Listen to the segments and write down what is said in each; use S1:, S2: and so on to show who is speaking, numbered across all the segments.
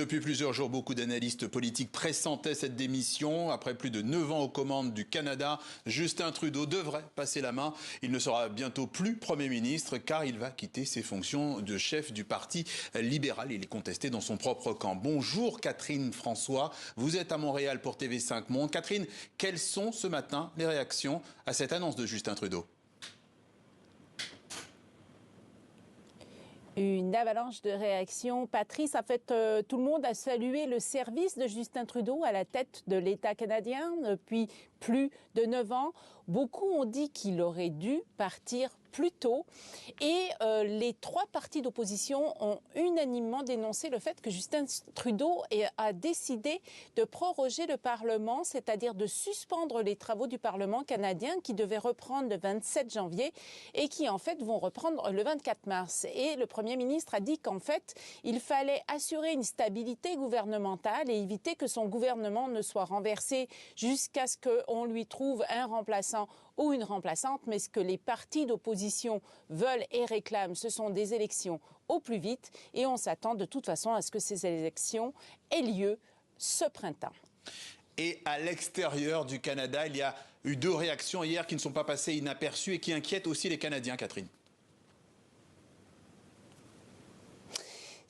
S1: Depuis plusieurs jours, beaucoup d'analystes politiques pressentaient cette démission. Après plus de 9 ans aux commandes du Canada, Justin Trudeau devrait passer la main. Il ne sera bientôt plus Premier ministre car il va quitter ses fonctions de chef du Parti libéral. Il est contesté dans son propre camp. Bonjour Catherine François, vous êtes à Montréal pour TV5 Monde. Catherine, quelles sont ce matin les réactions à cette annonce de Justin Trudeau ?
S2: Une avalanche de réactions. Patrice, en fait, tout le monde a salué le service de Justin Trudeau à la tête de l'État canadien depuis plus de 9 ans. Beaucoup ont dit qu'il aurait dû partir plus tôt. Et les 3 partis d'opposition ont unanimement dénoncé le fait que Justin Trudeau a décidé de proroger le Parlement, c'est-à-dire de suspendre les travaux du Parlement canadien qui devaient reprendre le 27 janvier et qui, en fait, vont reprendre le 24 mars. Et le Premier ministre a dit qu'en fait, il fallait assurer une stabilité gouvernementale et éviter que son gouvernement ne soit renversé jusqu'à ce qu'on lui trouve un remplaçant ou une remplaçante, mais ce que les partis d'opposition veulent et réclament, ce sont des élections au plus vite et on s'attend de toute façon à ce que ces élections aient lieu ce printemps.
S1: Et à l'extérieur du Canada, il y a eu 2 réactions hier qui ne sont pas passées inaperçues et qui inquiètent aussi les Canadiens, Catherine.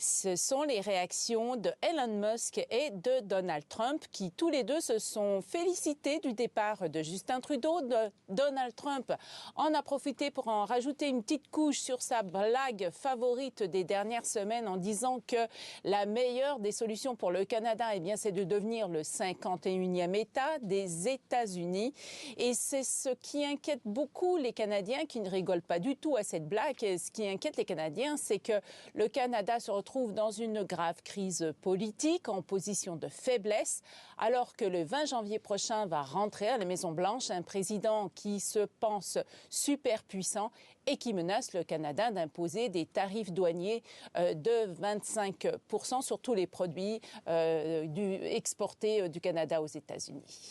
S2: Ce sont les réactions de Elon Musk et de Donald Trump qui tous les deux se sont félicités du départ de Justin Trudeau. Donald Trump en a profité pour en rajouter une petite couche sur sa blague favorite des dernières semaines en disant que la meilleure des solutions pour le Canada, eh bien, c'est de devenir le 51e État des États-Unis. Et c'est ce qui inquiète beaucoup les Canadiens qui ne rigolent pas du tout à cette blague. Et ce qui inquiète les Canadiens, c'est que le Canada se retrouve dans une grave crise politique, en position de faiblesse, alors que le 20 janvier prochain va rentrer à la Maison-Blanche un président qui se pense super puissant et qui menace le Canada d'imposer des tarifs douaniers de 25% sur tous les produits exportés du Canada aux États-Unis.